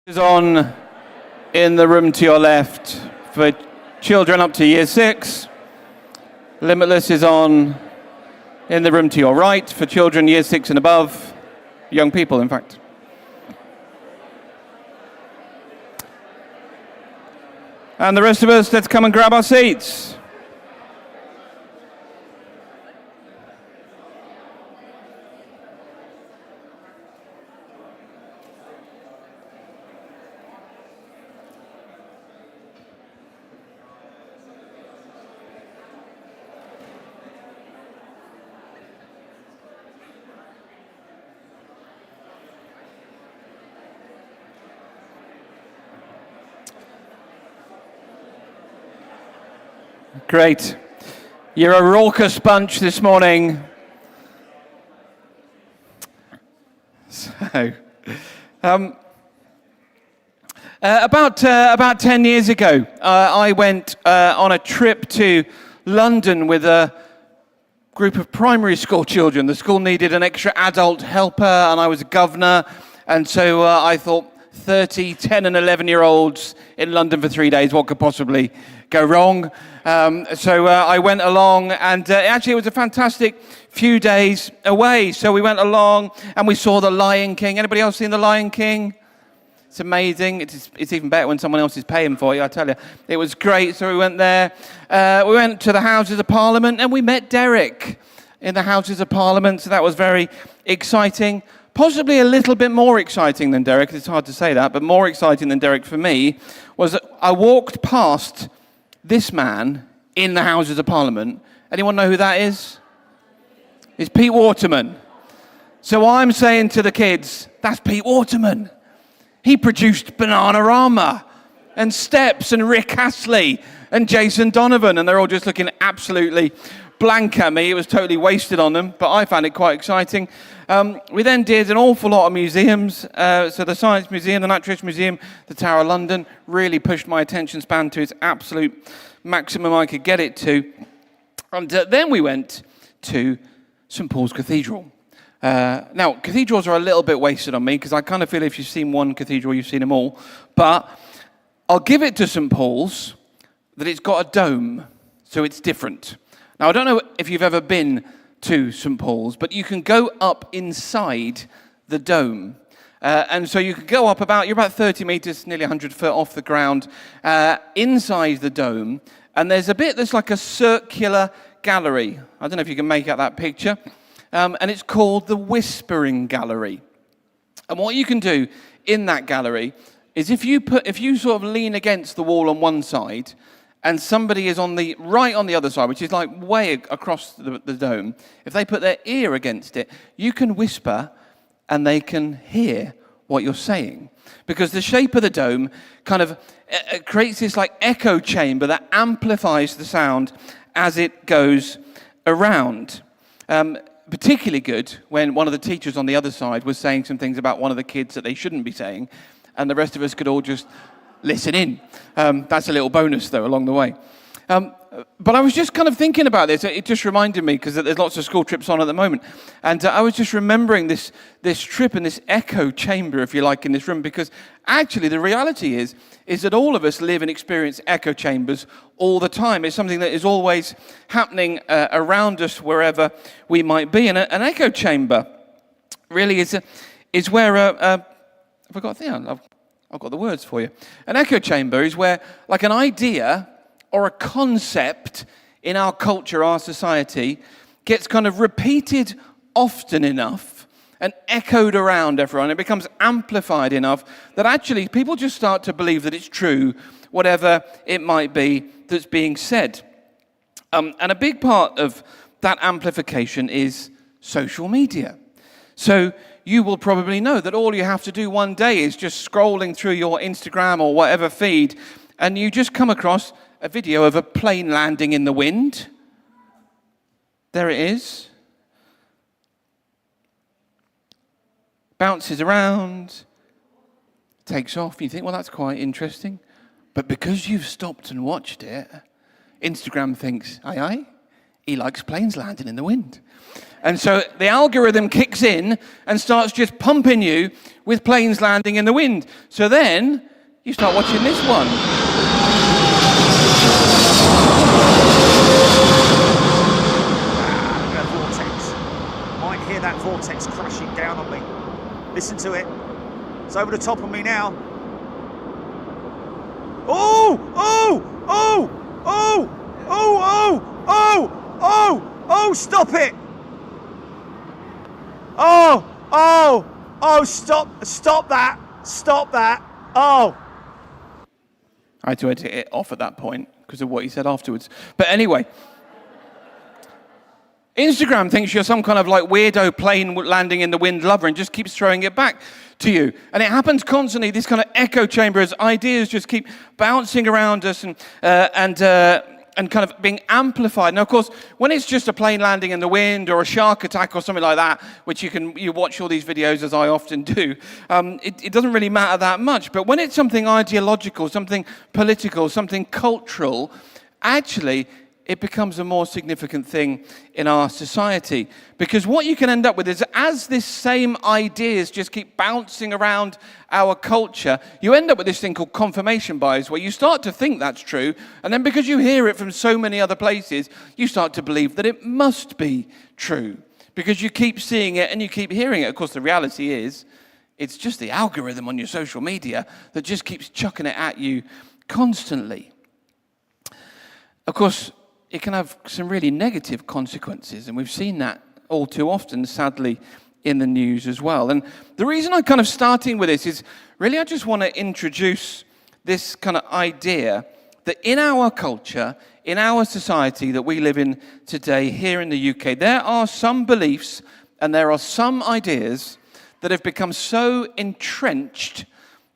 Is on in the room to your left for children up to year 6. Limitless is on in the room to your right for children year 6 and above, young people in fact. And the rest of us, let's come and grab our seats. Great. You're a raucous bunch this morning. So, about 10 years ago, I went on a trip to London with a group of primary school children. The school needed an extra adult helper, and I was a governor, and so I thought 30, 10 and 11-year-olds in London for 3 days, what could possibly go wrong? So I went along, and actually it was a fantastic few days away. So we went along and we saw The Lion King. Anybody else seen The Lion King? It's amazing. It's even better when someone else is paying for you, I tell you. It was great. So we went there. We went to the Houses of Parliament and we met Derek in the Houses of Parliament. So that was very exciting. Possibly a little bit more exciting than Derek. It's hard to say that, but more exciting than Derek for me was that I walked past this man in the Houses of Parliament. Anyone know who that is? It's Pete Waterman. So I'm saying to the kids, that's Pete Waterman. He produced Bananarama and Steps and Rick Astley and Jason Donovan, and they're all just looking absolutely blank at me. It was totally wasted on them, but I found it quite exciting. We then did an awful lot of museums. So the Science Museum, the Naturalist Museum, the Tower of London really pushed my attention span to its absolute maximum I could get it to. And then we went to St. Paul's Cathedral. Now, cathedrals are a little bit wasted on me because I kind of feel if you've seen one cathedral, you've seen them all. But I'll give it to St. Paul's that it's got a dome, so it's different. Now, I don't know if you've ever been to St. Paul's, but you can go up inside the dome. And so you can go up you're about 30 meters, nearly 100 foot off the ground, inside the dome. And there's a bit that's like a circular gallery. I don't know if you can make out that picture. And it's called the Whispering Gallery. And what you can do in that gallery is if you sort of lean against the wall on one side, and somebody is right on the other side, which is like way across the dome, if they put their ear against it, you can whisper and they can hear what you're saying. Because the shape of the dome kind of creates this like echo chamber that amplifies the sound as it goes around. Particularly good when one of the teachers on the other side was saying some things about one of the kids that they shouldn't be saying, and the rest of us could all just listen in. That's a little bonus, though, along the way. But I was just kind of thinking about this. It just reminded me, because there's lots of school trips on at the moment. And I was just remembering this trip and this echo chamber, if you like, in this room. Because actually the reality is that all of us live and experience echo chambers all the time. It's something that is always happening around us wherever we might be. And an echo chamber really is where I've got the words for you. An echo chamber is where, like, an idea or a concept in our culture, our society, gets kind of repeated often enough and echoed around everyone. It becomes amplified enough that actually people just start to believe that it's true, whatever it might be that's being said. And a big part of that amplification is social media. So you will probably know that all you have to do one day is just scrolling through your Instagram or whatever feed, and you just come across a video of a plane landing in the wind. There it is. Bounces around, takes off. You think, well, that's quite interesting. But because you've stopped and watched it, Instagram thinks, aye, he likes planes landing in the wind. And so the algorithm kicks in and starts just pumping you with planes landing in the wind. So then you start watching this one. A vortex. Might hear that vortex crashing down on me. Listen to it. It's over the top of me now. Oh! Oh! Oh! Oh! Oh! Oh! Oh! Oh! Oh! Stop it! Oh! Oh! Oh! Stop! Stop that! Stop that! Oh! I had to edit it off at that point because of what he said afterwards. But anyway, Instagram thinks you're some kind of like weirdo plane landing in the wind lover and just keeps throwing it back to you. And it happens constantly, this kind of echo chamber as ideas just keep bouncing around us and kind of being amplified. Now, of course, when it's just a plane landing in the wind or a shark attack or something like that, which you watch all these videos as I often do, it doesn't really matter that much. But when it's something ideological, something political, something cultural, actually, it becomes a more significant thing in our society. Because what you can end up with is, as this same ideas just keep bouncing around our culture, you end up with this thing called confirmation bias, where you start to think that's true, and then because you hear it from so many other places, you start to believe that it must be true. Because you keep seeing it and you keep hearing it. Of course, the reality is, it's just the algorithm on your social media that just keeps chucking it at you constantly. Of course, it can have some really negative consequences, and we've seen that all too often, sadly, in the news as well. And the reason I'm kind of starting with this is really I just want to introduce this kind of idea that in our culture, in our society that we live in today here in the UK, there are some beliefs and there are some ideas that have become so entrenched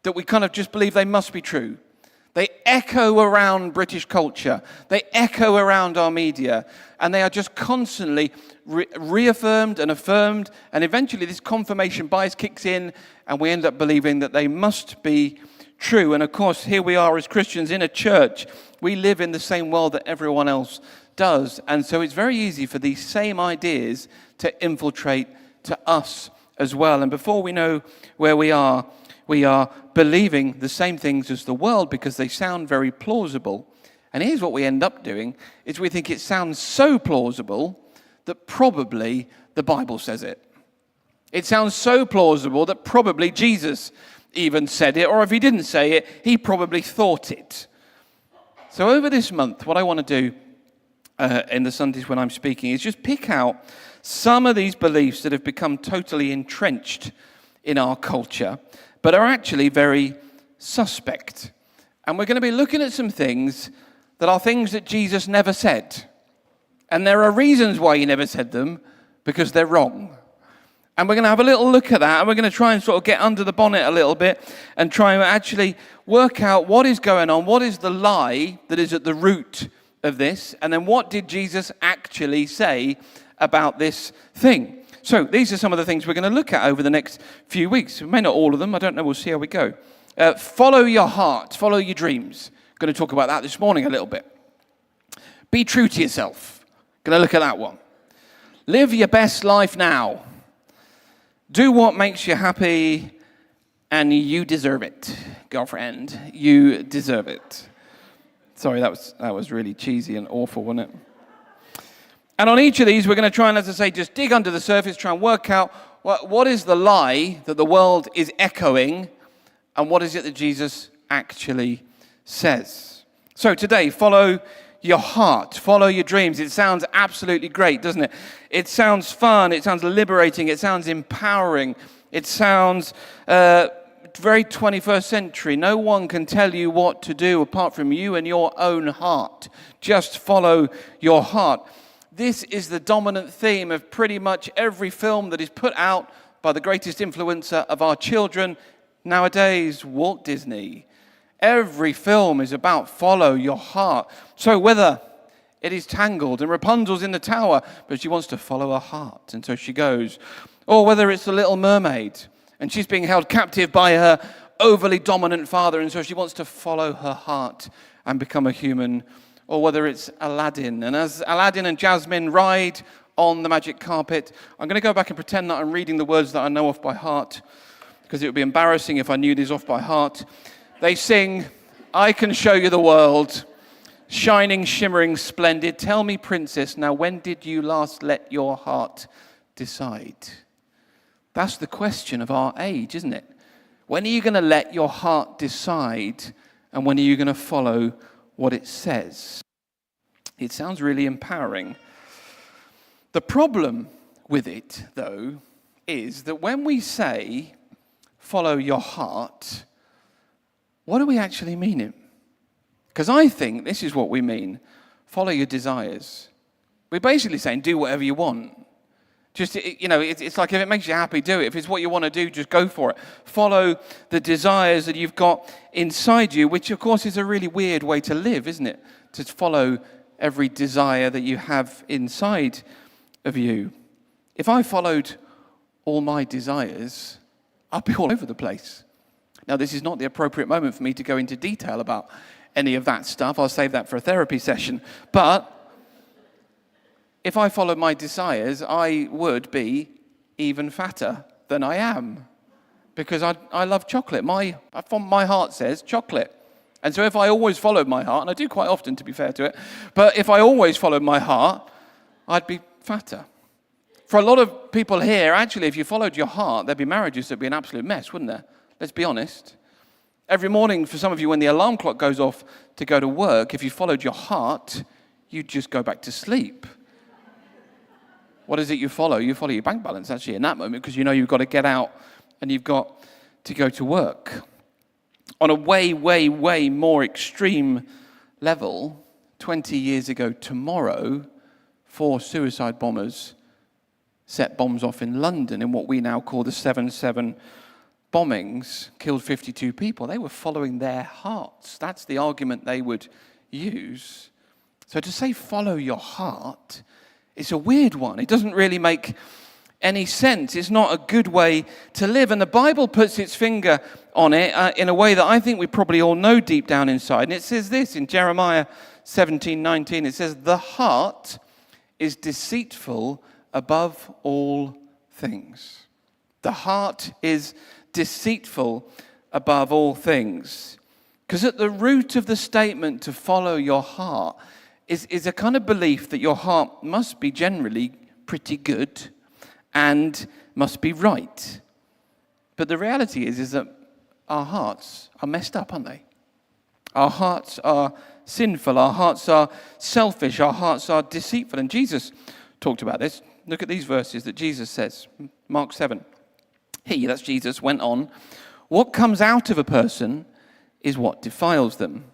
that we kind of just believe they must be true. They echo around British culture. They echo around our media. And they are just constantly reaffirmed and affirmed. And eventually this confirmation bias kicks in and we end up believing that they must be true. And of course, here we are as Christians in a church. We live in the same world that everyone else does. And so it's very easy for these same ideas to infiltrate to us as well. And before we know where we are believing the same things as the world because they sound very plausible. And here's what we end up doing, is we think it sounds so plausible that probably the Bible says it. It sounds so plausible that probably Jesus even said it, or if he didn't say it, he probably thought it. So over this month, what I want to do in the Sundays when I'm speaking is just pick out some of these beliefs that have become totally entrenched in our culture, but are actually very suspect. And we're going to be looking at some things that are things that Jesus never said. And there are reasons why he never said them, because they're wrong. And we're going to have a little look at that, and we're going to try and sort of get under the bonnet a little bit and try and actually work out what is going on, what is the lie that is at the root of this, and then what did Jesus actually say about this thing. So these are some of the things we're going to look at over the next few weeks. We may not all of them. I don't know. We'll see how we go. Follow your heart. Follow your dreams. Going to talk about that this morning a little bit. Be true to yourself. Going to look at that one. Live your best life now. Do what makes you happy, and you deserve it, girlfriend. You deserve it. Sorry, that was really cheesy and awful, wasn't it? And on each of these, we're going to try and, as I say, just dig under the surface, try and work out what is the lie that the world is echoing, and what is it that Jesus actually says. So today, follow your heart, follow your dreams. It sounds absolutely great, doesn't it? It sounds fun, it sounds liberating, it sounds empowering, it sounds very 21st century. No one can tell you what to do apart from you and your own heart. Just follow your heart. This is the dominant theme of pretty much every film that is put out by the greatest influencer of our children nowadays, Walt Disney. Every film is about follow your heart. So whether it is Tangled and Rapunzel's in the tower, but she wants to follow her heart, and so she goes. Or whether it's the Little Mermaid, and she's being held captive by her overly dominant father, and so she wants to follow her heart and become a human. Or whether it's Aladdin. And as Aladdin and Jasmine ride on the magic carpet. I'm going to go back and pretend that I'm reading the words that I know off by heart, because it would be embarrassing if I knew these off by heart. They sing, I can show you the world, shining, shimmering, splendid. Tell me, princess, now when did you last let your heart decide? That's the question of our age, isn't it? When are you going to let your heart decide, and when are you going to follow what it says? It sounds really empowering. The problem with it, though, is that when we say, follow your heart, what do we actually mean? Because I think this is what we mean. Follow your desires. We're basically saying, do whatever you want. Just, it's like if it makes you happy, do it. If it's what you want to do, just go for it. Follow the desires that you've got inside you, which, of course, is a really weird way to live, isn't it? To follow every desire that you have inside of you. If I followed all my desires, I'd be all over the place. Now, this is not the appropriate moment for me to go into detail about any of that stuff. I'll save that for a therapy session. But if I followed my desires, I would be even fatter than I am, because I love chocolate. My heart says chocolate. And so if I always followed my heart, and I do quite often, to be fair to it, but if I always followed my heart, I'd be fatter. For a lot of people here, actually, if you followed your heart, there'd be marriages that'd be an absolute mess, wouldn't there? Let's be honest. Every morning, for some of you, when the alarm clock goes off to go to work, if you followed your heart, you'd just go back to sleep. What is it you follow? You follow your bank balance, actually, in that moment, because you know you've got to get out and you've got to go to work. On a way, way, way more extreme level, 20 years ago tomorrow, 4 suicide bombers set bombs off in London in what we now call the 7/7 bombings, killed 52 people. They were following their hearts. That's the argument they would use. So to say follow your heart, it's a weird one. It doesn't really make any sense. It's not a good way to live. And the Bible puts its finger on it in a way that I think we probably all know deep down inside. And it says this in Jeremiah 17:19. It says, the heart is deceitful above all things. The heart is deceitful above all things. Because at the root of the statement to follow your heart is a kind of belief that your heart must be generally pretty good and must be right. But the reality is that our hearts are messed up, aren't they? Our hearts are sinful. Our hearts are selfish. Our hearts are deceitful. And Jesus talked about this. Look at these verses that Jesus says. Mark 7. He, that's Jesus, went on. What comes out of a person is what defiles them.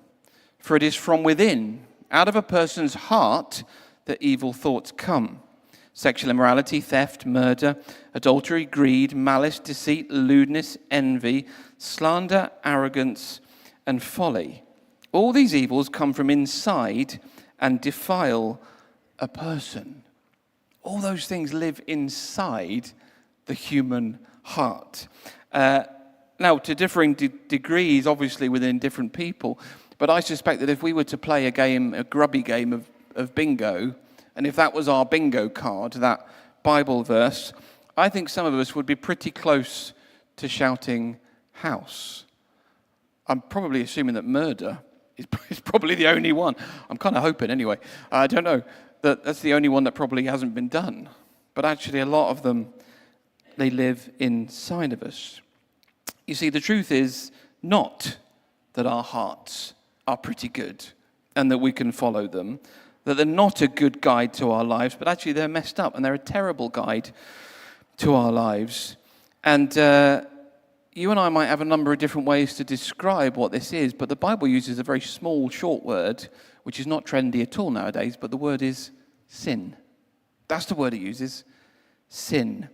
For it is from within, out of a person's heart, that evil thoughts come. Sexual immorality, theft, murder, adultery, greed, malice, deceit, lewdness, envy, slander, arrogance, and folly. All these evils come from inside and defile a person. All those things live inside the human heart. Now, to differing degrees, obviously, within different people, but I suspect that if we were to play a grubby game of bingo, and if that was our bingo card, that Bible verse, I think some of us would be pretty close to shouting house. I'm probably assuming that murder is probably the only one. I'm kind of hoping anyway. I don't know. That's the only one that probably hasn't been done. But actually, a lot of them, they live inside of us. You see, the truth is not that our hearts are pretty good and that we can follow them, that they're not a good guide to our lives, but actually they're messed up and they're a terrible guide to our lives. And you and I might have a number of different ways to describe what this is, but the Bible uses a very small, short word, which is not trendy at all nowadays, but the word is sin. That's the word it uses, sin.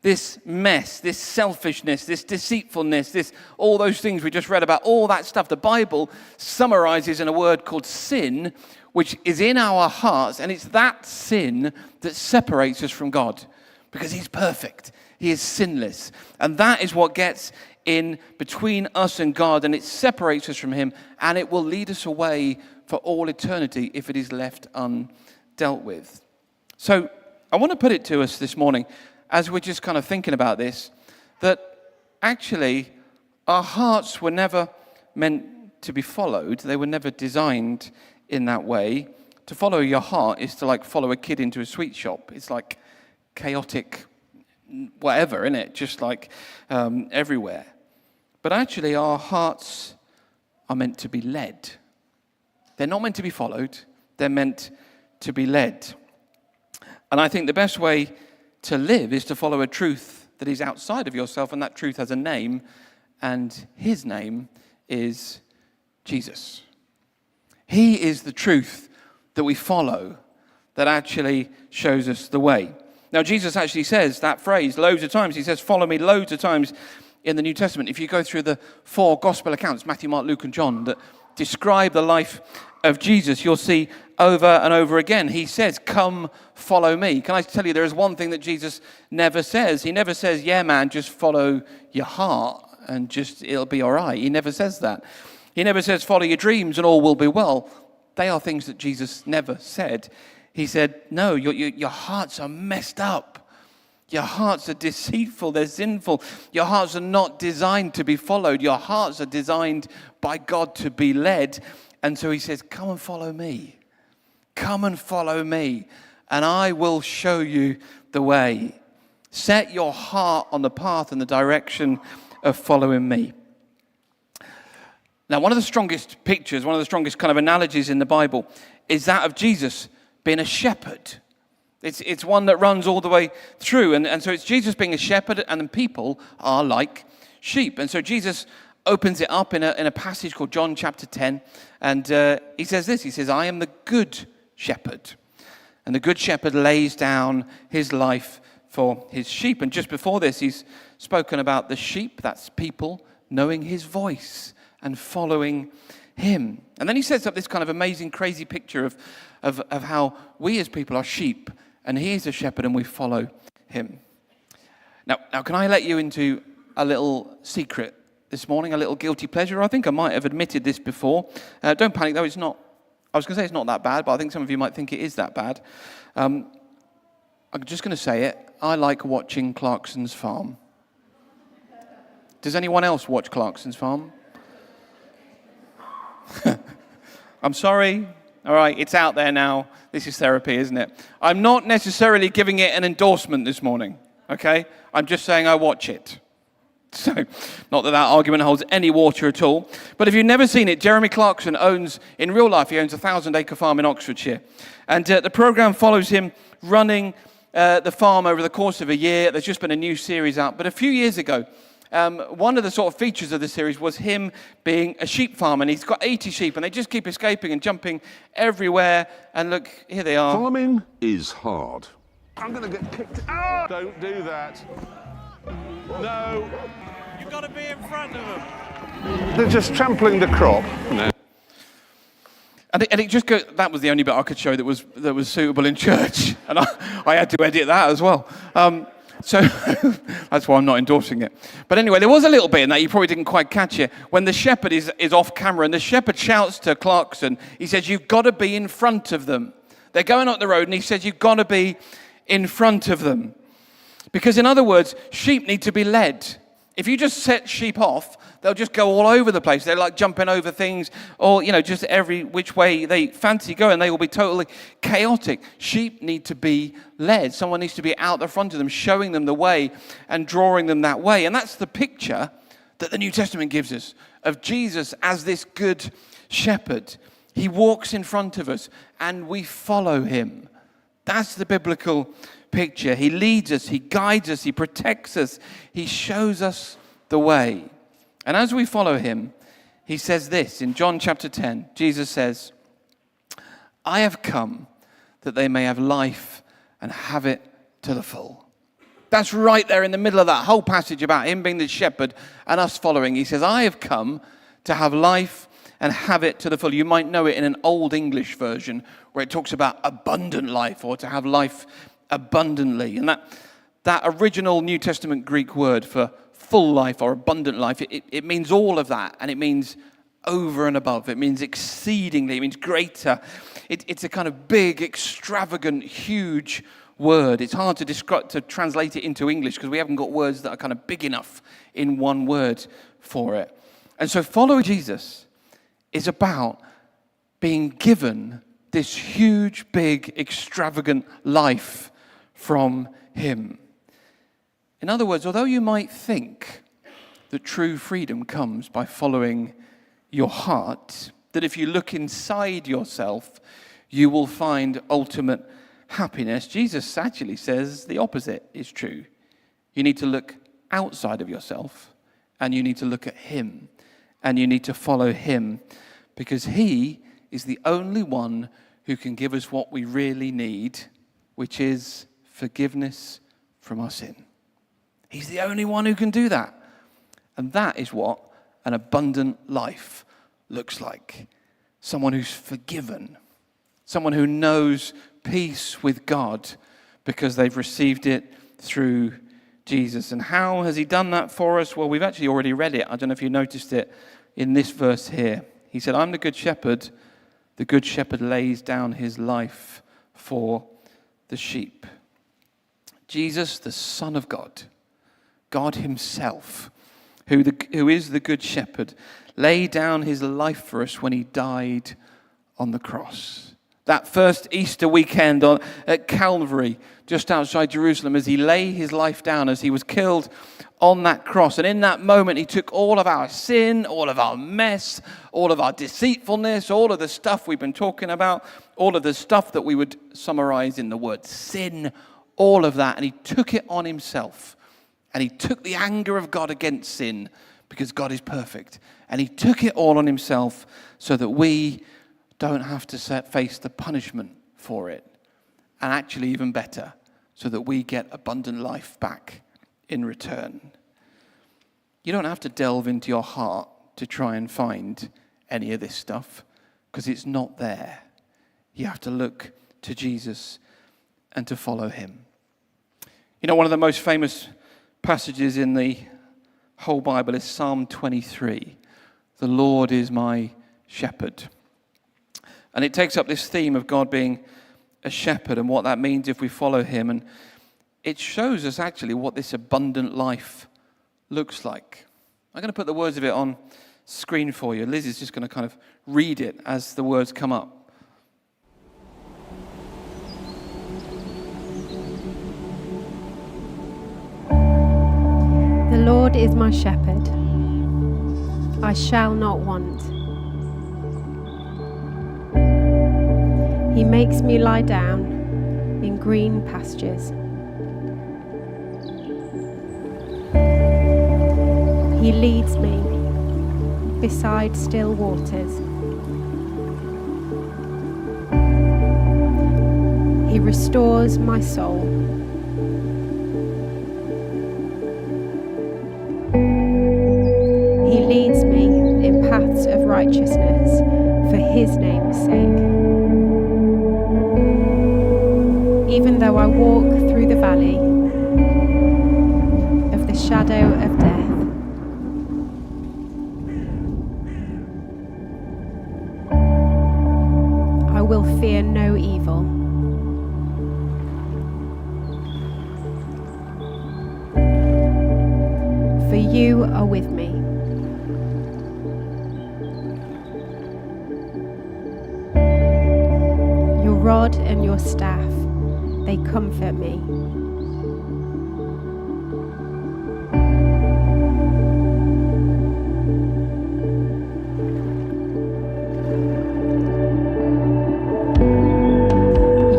This mess, this selfishness, this deceitfulness, all those things we just read about, all that stuff, the Bible summarizes in a word called sin, which is in our hearts, and it's that sin that separates us from God, because he's perfect. He is sinless. And that is what gets in between us and God, and it separates us from him, and it will lead us away for all eternity if it is left undealt with. So I want to put it to us this morning, as we're just kind of thinking about this, that actually our hearts were never meant to be followed. They were never designed in that way. To follow your heart is to like follow a kid into a sweet shop. It's like chaotic whatever, isn't it? Just like everywhere. But actually our hearts are meant to be led. They're not meant to be followed. They're meant to be led. And I think the best way to live is to follow a truth that is outside of yourself, and that truth has a name, and his name is Jesus. He is the truth that we follow that actually shows us the way. Now, Jesus actually says that phrase loads of times. He says, follow me loads of times in the New Testament. If you go through the 4 gospel accounts, Matthew, Mark, Luke, and John, that describe the life of Jesus, you'll see over and over again, he says, come follow me. Can I tell you, there is one thing that Jesus never says. He never says, yeah, man, just follow your heart and just it'll be all right. He never says that. He never says, follow your dreams and all will be well. They are things that Jesus never said. He said, no, your hearts are messed up. Your hearts are deceitful, they're sinful. Your hearts are not designed to be followed. Your hearts are designed by God to be led. And so he says, come and follow me. Come and follow me, and I will show you the way. Set your heart on the path and the direction of following me. Now, one of the strongest pictures, one of the strongest kind of analogies in the Bible is that of Jesus being a shepherd. It's one that runs all the way through. And so it's Jesus being a shepherd, and the people are like sheep. And so Jesus opens it up in a passage called John chapter 10. And he says this, he says, I am the good shepherd. And the good shepherd lays down his life for his sheep. And just before this, he's spoken about the sheep, that's people, knowing his voice and following him. And then he sets up this kind of amazing, crazy picture of how we as people are sheep, and he is a shepherd and we follow him. Now, can I let you into a little secret this morning, a little guilty pleasure? I think I might have admitted this before. Don't panic though, it's not. I was going to say it's not that bad, but I think some of you might think it is that bad. I'm just going to say it. I like watching Clarkson's Farm. Does anyone else watch Clarkson's Farm? I'm sorry. All right, it's out there now. This is therapy, isn't it? I'm not necessarily giving it an endorsement this morning, okay? I'm just saying I watch it. So, not that argument holds any water at all. But if you've never seen it, Jeremy Clarkson owns, in real life, he owns a 1,000-acre farm in Oxfordshire. And the program follows him running the farm over the course of a year. There's just been a new series out. But a few years ago, one of the sort of features of the series was him being a sheep farmer. And he's got 80 sheep, and they just keep escaping and jumping everywhere. And look, here they are. Farming is hard. I'm going to get kicked out. Don't do that. No. You've got to be in front of them. They're just trampling the crop. No. And it just goes, that was the only bit I could show that was suitable in church. And I had to edit that as well. So that's why I'm not endorsing it. But anyway, there was a little bit in that you probably didn't quite catch it. When the shepherd is off camera and the shepherd shouts to Clarkson, he says, you've got to be in front of them. They're going up the road and he says, you've got to be in front of them. Because in other words, sheep need to be led. If you just set sheep off, they'll just go all over the place. They're like jumping over things or, just every which way they fancy going. They will be totally chaotic. Sheep need to be led. Someone needs to be out the front of them, showing them the way and drawing them that way. And that's the picture that the New Testament gives us of Jesus as this good shepherd. He walks in front of us and we follow him. That's the biblical picture. He leads us, he guides us, he protects us, he shows us the way. And as we follow him, he says this in John chapter 10. Jesus says, I have come that they may have life and have it to the full. That's right there in the middle of that whole passage about him being the shepherd and us following. He says, I have come to have life and have it to the full. You might know it in an old English version where it talks about abundant life or to have life abundantly. And that original New Testament Greek word for full life or abundant life, it means all of that, and it means over and above. It means exceedingly. It means greater. It's a kind of big, extravagant, huge, word. It's hard to translate it into English because we haven't got words that are kind of big enough in one word for it. And so following Jesus is about being given this huge, big, extravagant life from him. In other words, although you might think that true freedom comes by following your heart, that if you look inside yourself, you will find ultimate happiness, Jesus actually says the opposite is true. You need to look outside of yourself, and you need to look at him, and you need to follow him, because he is the only one who can give us what we really need, which is forgiveness from our sin. He's the only one who can do that. And that is what an abundant life looks like. Someone who's forgiven. Someone who knows peace with God because they've received it through Jesus. And how has he done that for us? Well, we've actually already read it. I don't know if you noticed it in this verse here. He said, I'm the good shepherd. The good shepherd lays down his life for the sheep. Jesus, the Son of God, God himself, who is the good shepherd, laid down his life for us when he died on the cross. That first Easter weekend at Calvary, just outside Jerusalem, as he lay his life down, as he was killed on that cross. And in that moment, he took all of our sin, all of our mess, all of our deceitfulness, all of the stuff we've been talking about, all of the stuff that we would summarize in the word sin, all of that, and he took it on himself. And he took the anger of God against sin, because God is perfect. And he took it all on himself so that we don't have to face the punishment for it. And actually, even better, so that we get abundant life back in return. You don't have to delve into your heart to try and find any of this stuff, because it's not there. You have to look to Jesus and to follow him. You know, one of the most famous passages in the whole Bible is Psalm 23. The Lord is my shepherd. And it takes up this theme of God being a shepherd and what that means if we follow him. And it shows us actually what this abundant life looks like. I'm going to put the words of it on screen for you. Liz is just going to kind of read it as the words come up. The Lord is my shepherd. I shall not want. He makes me lie down in green pastures. He leads me beside still waters. He restores my soul. He leads me in paths of righteousness for his name's sake. Even though I walk through the valley of the shadow of death, I will fear no evil. For you are with me. Your rod and your staff, they comfort me.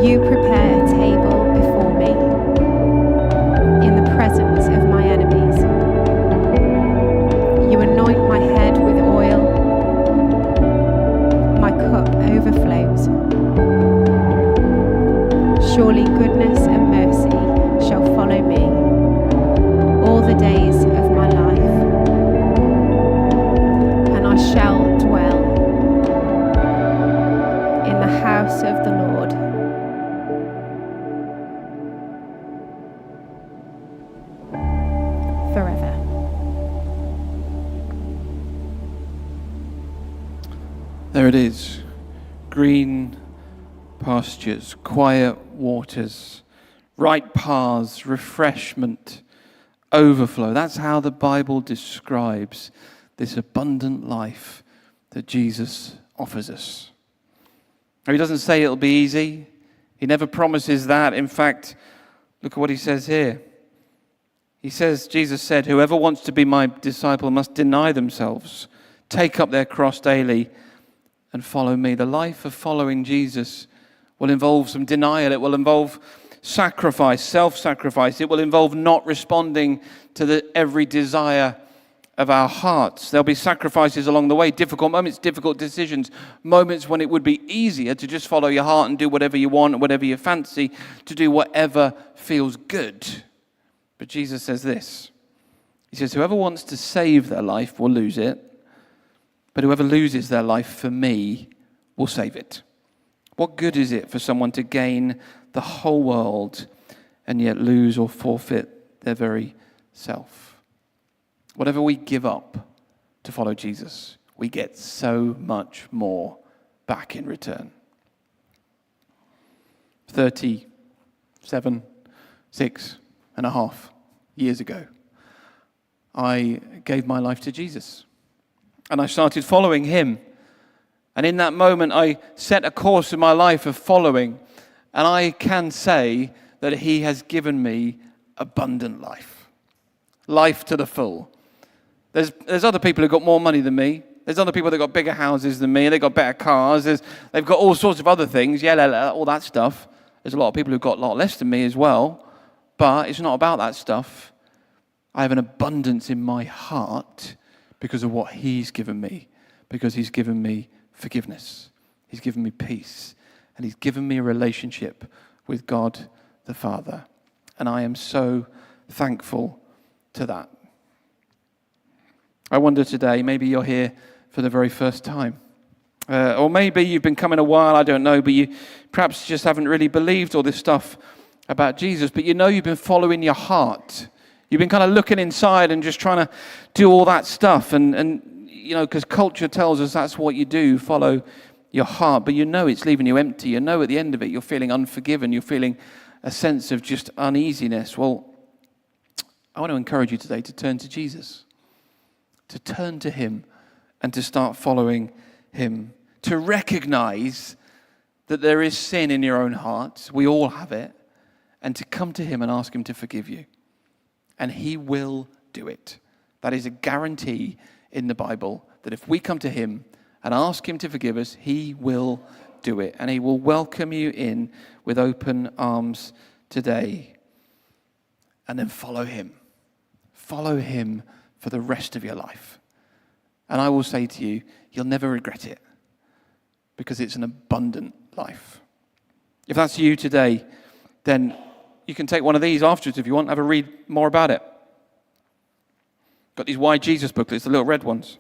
You prepare a table before me in the presence of my enemies. You anoint my head with oil. My cup overflows. Surely goodness and mercy shall follow me all the days of my life, and I shall dwell in the house of the Lord forever. There it is. Green pastures, quiet waters, right paths, refreshment, overflow. That's how the Bible describes this abundant life that Jesus offers us. Now, he doesn't say it'll be easy. He never promises that. In fact, look at what he says here. He says, Jesus said, whoever wants to be my disciple must deny themselves, take up their cross daily, and follow me. The life of following Jesus will involve some denial. It will involve sacrifice, self-sacrifice. It will involve not responding to every desire of our hearts. There'll be sacrifices along the way, difficult moments, difficult decisions, moments when it would be easier to just follow your heart and do whatever you want, whatever you fancy, to do whatever feels good. But Jesus says this. He says, whoever wants to save their life will lose it, but whoever loses their life for me will save it. What good is it for someone to gain the whole world and yet lose or forfeit their very self? Whatever we give up to follow Jesus, we get so much more back in return. 36.5 years ago, I gave my life to Jesus. And I started following him. And in that moment, I set a course in my life of following. And I can say that he has given me abundant life. Life to the full. There's other people who've got more money than me. There's other people that got bigger houses than me. They've got better cars. They've got all sorts of other things. Yeah, all that stuff. There's a lot of people who've got a lot less than me as well. But it's not about that stuff. I have an abundance in my heart because of what he's given me. Because he's given me forgiveness. He's given me peace. And he's given me a relationship with God the Father. And I am so thankful to that. I wonder today, maybe you're here for the very first time. Or maybe you've been coming a while, I don't know, but you perhaps just haven't really believed all this stuff about Jesus, but you know you've been following your heart. You've been kind of looking inside and just trying to do all that stuff. And you know, because culture tells us that's what you do, follow your heart. But you know it's leaving you empty. You know at the end of it you're feeling unforgiven. You're feeling a sense of just uneasiness. Well, I want to encourage you today to turn to Jesus. To turn to him and to start following him. To recognize that there is sin in your own heart. We all have it. And to come to him and ask him to forgive you. And he will do it. That is a guarantee in the Bible that if we come to him and ask him to forgive us, he will do it. And he will welcome you in with open arms today. And then follow him. Follow him for the rest of your life. And I will say to you, you'll never regret it because it's an abundant life. If that's you today, then you can take one of these afterwards if you want, have a read more about it. Got these Why Jesus booklets, the little red ones.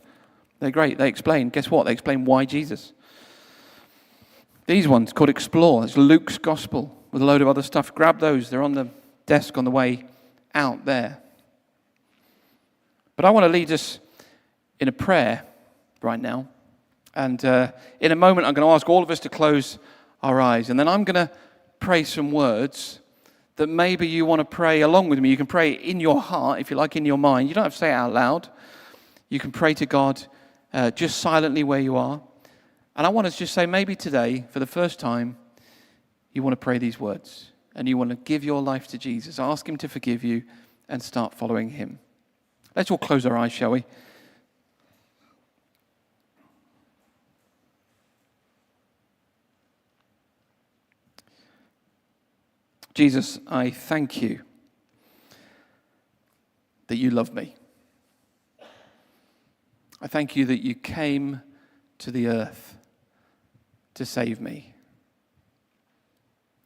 They're great. They explain, guess what? They explain why Jesus. These ones called Explore. It's Luke's Gospel with a load of other stuff. Grab those. They're on the desk on the way out there. But I want to lead us in a prayer right now. And in a moment, I'm going to ask all of us to close our eyes. And then I'm going to pray some words that maybe you want to pray along with me. You can pray in your heart, if you like, in your mind. You don't have to say it out loud. You can pray to God just silently where you are. And I want to just say, maybe today, for the first time, you want to pray these words. And you want to give your life to Jesus. Ask him to forgive you and start following him. Let's all close our eyes, shall we? Jesus, I thank you that you love me. I thank you that you came to the earth to save me.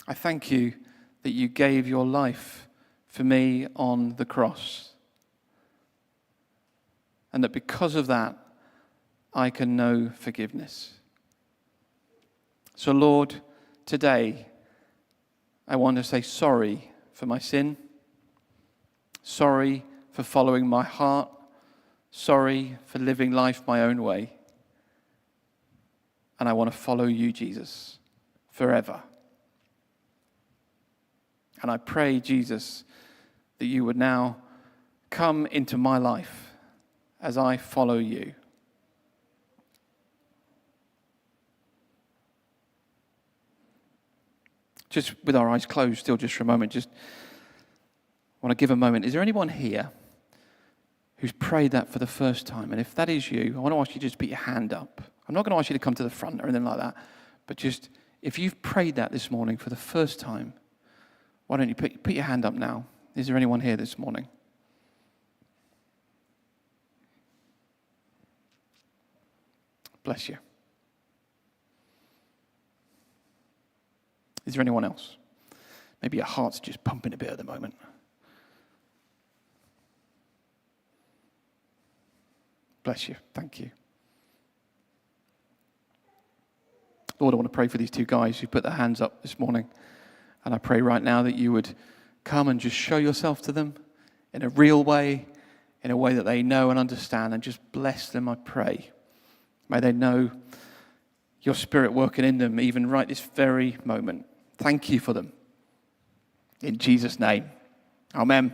I thank you that you gave your life for me on the cross. And that because of that, I can know forgiveness. So Lord, today, I want to say sorry for my sin. Sorry for following my heart. Sorry for living life my own way. And I want to follow you, Jesus, forever. And I pray, Jesus, that you would now come into my life as I follow you. Just with our eyes closed still just for a moment, just want to give a moment. Is there anyone here who's prayed that for the first time? And if that is you, I want to ask you to just put your hand up. I'm not going to ask you to come to the front or anything like that, but just if you've prayed that this morning for the first time, why don't you put your hand up now? Is there anyone here this morning? Bless you. Is there anyone else? Maybe your heart's just pumping a bit at the moment. Bless you. Thank you. Lord, I want to pray for these two guys who put their hands up this morning. And I pray right now that you would come and just show yourself to them in a real way, in a way that they know and understand, and just bless them, I pray. May they know your Spirit working in them even right this very moment. Thank you for them. In Jesus' name. Amen.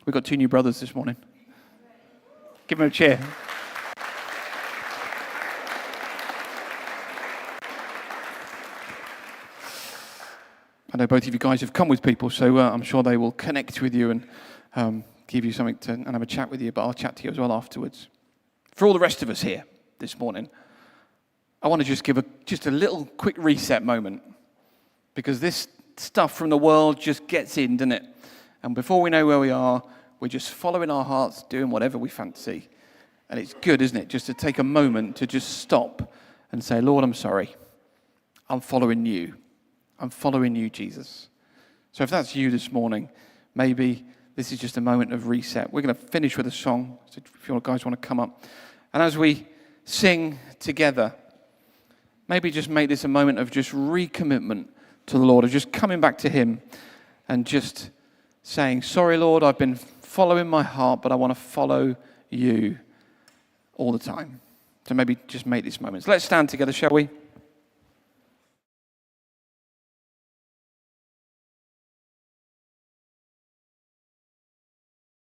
We've got two new brothers this morning. Give them a cheer. I know both of you guys have come with people, so I'm sure they will connect with you and give you something to and have a chat with you, but I'll chat to you as well afterwards. For all the rest of us here this morning, I want to just give a little quick reset moment, because this stuff from the world just gets in, doesn't it? And before we know where we are, we're just following our hearts, doing whatever we fancy. And it's good, isn't it, just to take a moment to just stop and say, Lord, I'm sorry. I'm following you. I'm following you, Jesus. So if that's you this morning, maybe this is just a moment of reset. We're going to finish with a song, so if you guys want to come up. And as we sing together, maybe just make this a moment of just recommitment to the Lord, of just coming back to him and just saying, sorry, Lord, I've been following my heart, but I want to follow you all the time. So maybe just make this moment. So let's stand together, shall we?